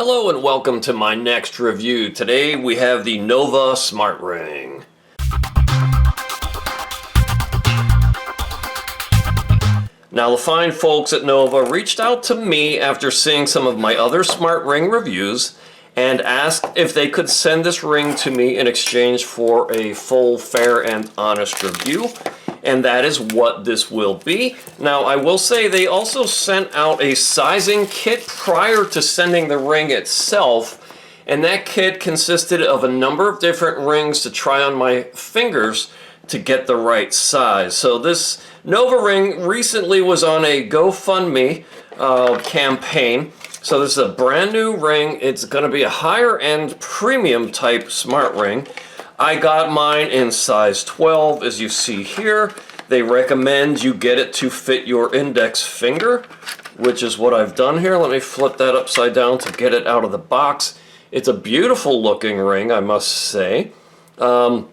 Hello and welcome to my next review. Today we have the Nova Smart Ring. Now the fine folks at Nova reached out to me after seeing some of my other smart ring reviews and asked if they could send this ring to me in exchange for a full, fair, and honest review. And that is what this will be. Now, I will say they also sent out a sizing kit prior to sending the ring itself, and that kit consisted of a number of different rings to try on my fingers to get the right size. So this Nova ring recently was on a GoFundMe campaign. So this is a brand new ring. It's going to be a higher end premium type smart ring. I got mine in size 12, as you see here. They recommend you get it to fit your index finger, which is what I've done here. Let me flip that upside down to get it out of the box. It's a beautiful looking ring, I must say. And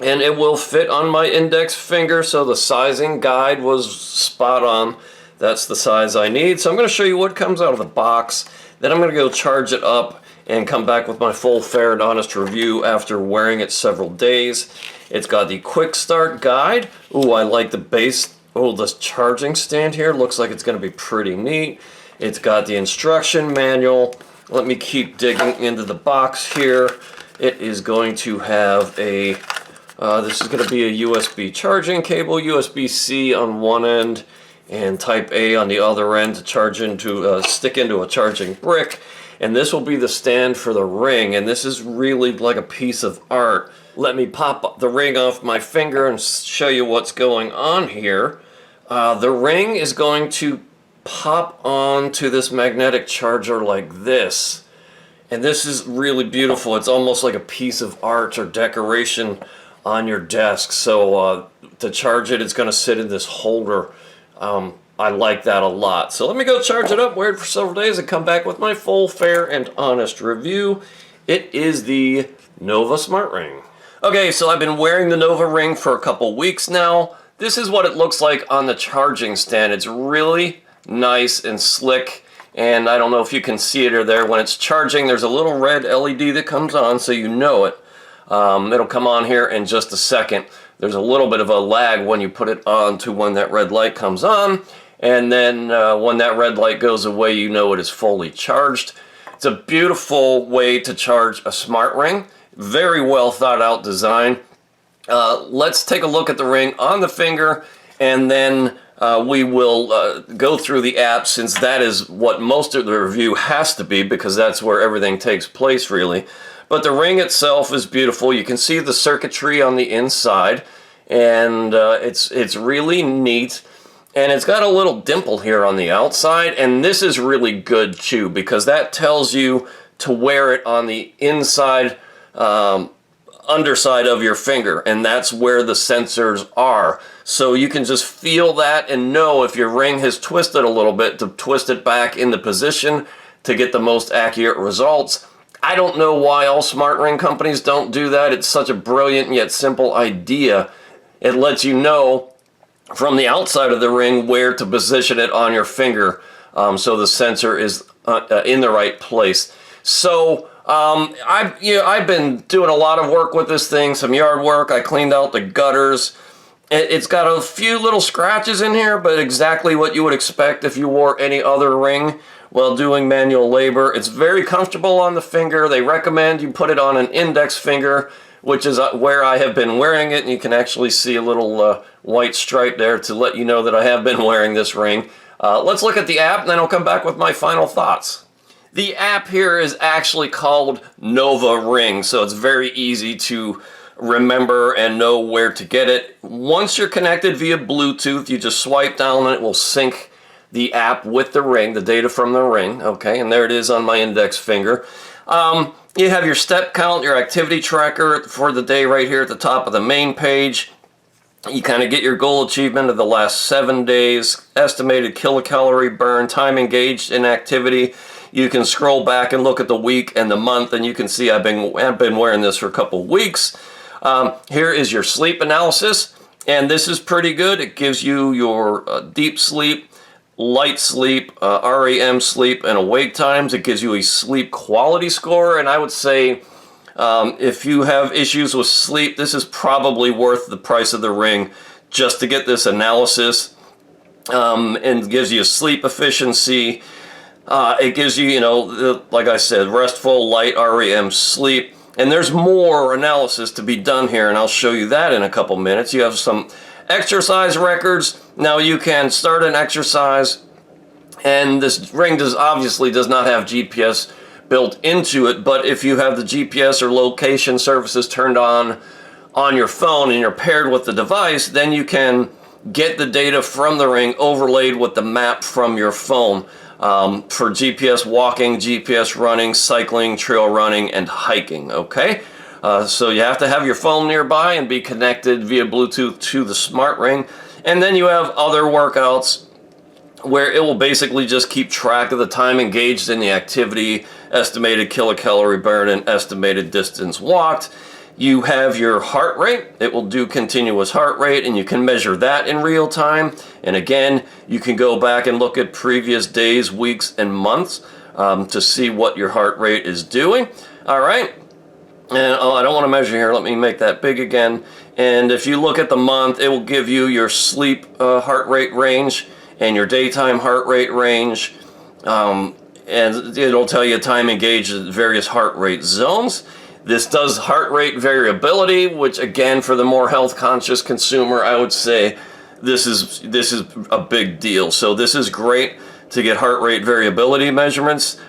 it will fit on my index finger, so the sizing guide was spot on. That's the size I need. So I'm going to show you what comes out of the box. Then I'm going to go charge it up and come back with my full, fair, and honest review after wearing it several days. It's got the quick start guide. Ooh, I like the base. Oh, this charging stand here looks like it's going to be pretty neat. It's got the instruction manual. Let me keep digging into the box here. It is going to have a, this is going to be a USB charging cable, USB-C on one end, and Type A on the other end to charge into, stick into a charging brick. And this will be the stand for the ring, and this is really like a piece of art. Let me pop the ring off my finger and show you what's going on here. The ring is going to pop onto this magnetic charger like this. And this is really beautiful. It's almost like a piece of art or decoration on your desk. So to charge it, it's going to sit in this holder. I like that a lot. So let me go charge it up, wear it for several days, and come back with my full, fair, and honest review. It is the Nova Smart Ring. Okay, so I've been wearing the Nova ring for a couple weeks now. This is what it looks like on the charging stand. It's really nice and slick, and I don't know if you can see it or there. When it's charging, there's a little red LED that comes on, so you know it. It'll come on here in just a second. There's a little bit of a lag when you put it on to when that red light comes on. And then when that red light goes away, you know it is fully charged. It's a beautiful way to charge a smart ring. Very well thought out design. Let's take a look at the ring on the finger, and then we will go through the app, since that is what most of the review has to be, because that's where everything takes place really. But the ring itself is beautiful. You can see the circuitry on the inside, and it's really neat. And it's got a little dimple here on the outside, and this is really good too, because that tells you to wear it on the inside, underside of your finger, and that's where the sensors are. So you can just feel that and know if your ring has twisted a little bit to twist it back into position to get the most accurate results. I don't know why all smart ring companies don't do that. It's such a brilliant yet simple idea. It lets you know from the outside of the ring where to position it on your finger, so the sensor is in the right place. So I've been doing a lot of work with this thing, some yard work. I cleaned out the gutters. It's got a few little scratches in here, but exactly what you would expect if you wore any other ring while doing manual labor. It's very comfortable on the finger. They recommend you put it on an index finger, which is where I have been wearing it, and you can actually see a little white stripe there to let you know that I have been wearing this ring. Let's look at the app, and then I'll come back with my final thoughts. The app here is actually called Nova Ring, so it's very easy to remember and know where to get it. Once you're connected via Bluetooth, you just swipe down and it will sync the app with the ring, the data from the ring. Okay, and there it is on my index finger. You have your step count, your activity tracker for the day right here at the top of the main page. You kind of get your goal achievement of the last 7 days, estimated kilocalorie burn, time engaged in activity. You can scroll back and look at the week and the month, and you can see I've been wearing this for a couple weeks. Here is your sleep analysis, and this is pretty good. It gives you your deep sleep, light sleep, REM sleep, and awake times. It gives you a sleep quality score, and I would say if you have issues with sleep, this is probably worth the price of the ring just to get this analysis. And gives you sleep efficiency. It gives you, like I said, restful, light REM sleep. And there's more analysis to be done here, and I'll show you that in a couple minutes. You have some exercise records. Now you can start an exercise, and this ring obviously does not have GPS built into it, but if you have the GPS or location services turned on your phone and you're paired with the device, then you can get the data from the ring overlaid with the map from your phone for GPS walking, GPS running, cycling, trail running, and hiking, okay? So you have to have your phone nearby and be connected via Bluetooth to the smart ring. And then you have other workouts where it will basically just keep track of the time engaged in the activity, estimated kilocalorie burn, and estimated distance walked. You have your heart rate. It will do continuous heart rate, and you can measure that in real time. And again, you can go back and look at previous days, weeks, and months to see what your heart rate is doing. All right. And I don't want to measure here. Let me make that big again. And if you look at the month, it will give you your sleep heart rate range and your daytime heart rate range. And it'll tell you time engaged at various heart rate zones. This does heart rate variability, which again, for the more health conscious consumer, I would say this is a big deal. So this is great to get heart rate variability measurements.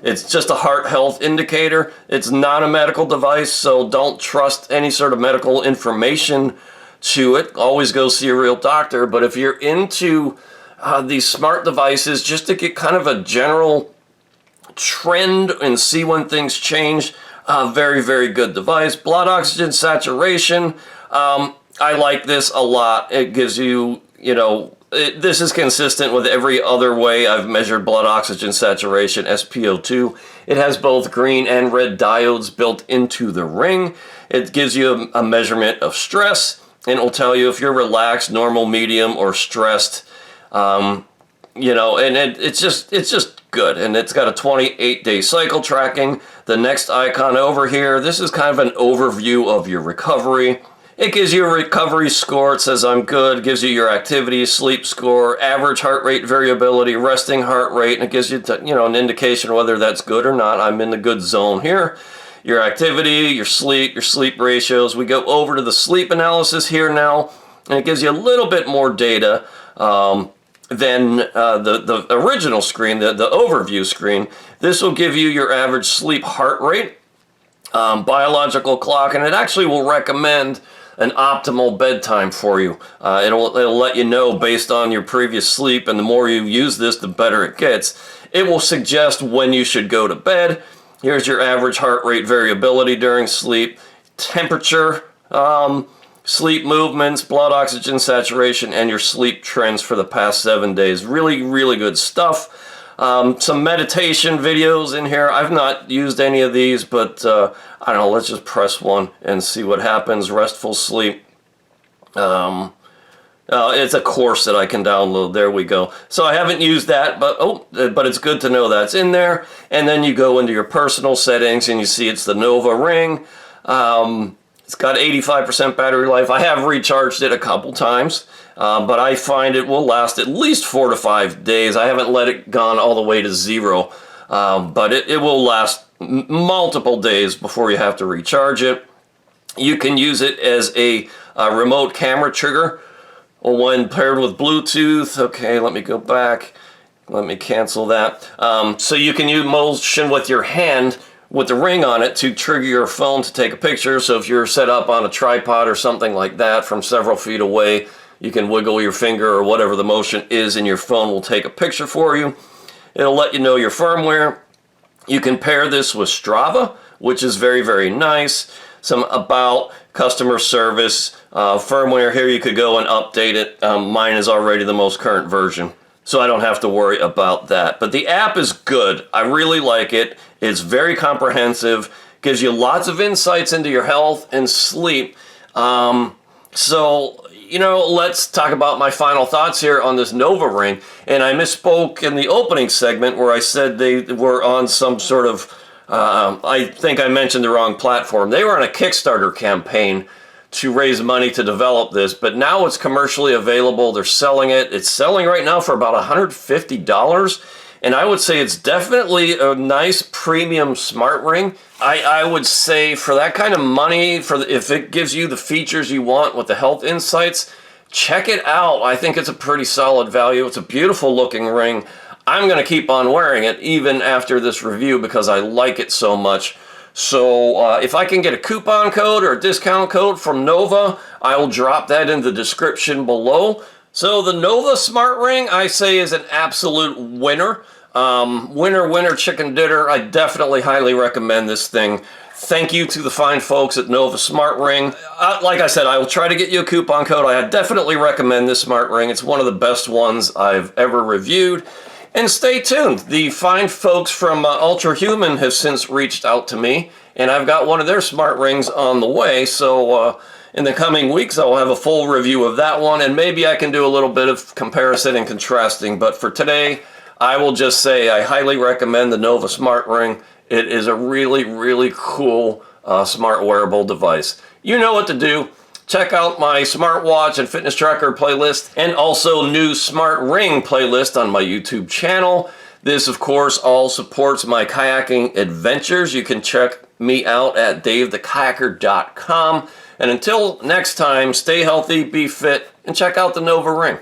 It's just a heart health indicator. It's not a medical device, so don't trust any sort of medical information to it. Always go see a real doctor. But if you're into these smart devices, just to get kind of a general trend and see when things change, very, very good device. Blood oxygen saturation. I like this a lot. It gives you, this is consistent with every other way I've measured blood oxygen saturation, SpO2. It has both green and red diodes built into the ring. It gives you a measurement of stress, and it will tell you if you're relaxed, normal, medium, or stressed. And it's just good. And it's got a 28-day cycle tracking. The next icon over here, this is kind of an overview of your recovery. It gives you a recovery score. It says I'm good. It gives you your activity, sleep score, average heart rate variability, resting heart rate, and it gives you an indication whether that's good or not. I'm in the good zone here. Your activity, your sleep ratios. We go over to the sleep analysis here now, and it gives you a little bit more data than the original screen, the overview screen. This will give you your average sleep heart rate, biological clock, and it actually will recommend an optimal bedtime for you. It'll let you know based on your previous sleep, and the more you use this, the better it gets. It will suggest when you should go to bed. Here's your average heart rate variability during sleep, temperature, sleep movements, blood oxygen saturation, and your sleep trends for the past 7 days. Really, really good stuff. Some meditation videos in here. I've not used any of these, but I don't know, let's just press one and see what happens. Restful sleep. It's a course that I can download. There we go. So I haven't used that, but it's good to know that's in there. And then you go into your personal settings and you see it's the Nova ring. It's got 85% battery life. I have recharged it a couple times, but I find it will last at least 4 to 5 days. I haven't let it gone all the way to 0, but it will last multiple days before you have to recharge it. You can use it as a remote camera trigger when paired with Bluetooth. Okay, let me go back. Let me cancel that. So you can use motion with your hand with the ring on it to trigger your phone to take a picture. So if you're set up on a tripod or something like that from several feet away, you can wiggle your finger or whatever the motion is and your phone will take a picture for you. It'll let you know your firmware. You can pair this with Strava, which is very, very nice. Some about customer service firmware here. You could go and update it. Mine is already the most current version, so I don't have to worry about that. But the app is good. I really like it. It's very comprehensive, gives you lots of insights into your health and sleep. So, you know, let's talk about my final thoughts here on this Nova ring. And I misspoke in the opening segment where I said they were on some sort of, I think I mentioned the wrong platform. They were on a Kickstarter campaign to raise money to develop this, but now it's commercially available. They're selling it. It's selling right now for about $150. And I would say it's definitely a nice premium smart ring. I would say for that kind of money, if it gives you the features you want with the health insights, check it out. I think it's a pretty solid value. It's a beautiful looking ring. I'm going to keep on wearing it even after this review because I like it so much. So if I can get a coupon code or a discount code from Nova, I will drop that in the description below. So the Nova Smart Ring, I say, is an absolute winner. Winner, chicken dinner. I definitely highly recommend this thing. Thank you to the fine folks at Nova Smart Ring. Like I said, I will try to get you a coupon code. I definitely recommend this smart ring. It's one of the best ones I've ever reviewed. And stay tuned. The fine folks from Ultra Human have since reached out to me, and I've got one of their smart rings on the way. So in the coming weeks, I'll have a full review of that one, and maybe I can do a little bit of comparison and contrasting. But for today, I will just say I highly recommend the Nova Smart Ring. It is a really, really cool smart wearable device. You know what to do. Check out my smartwatch and fitness tracker playlist, and also new smart ring playlist on my YouTube channel. This, of course, all supports my kayaking adventures. You can check me out at davethekayaker.com. And until next time, stay healthy, be fit, and check out the Nova ring.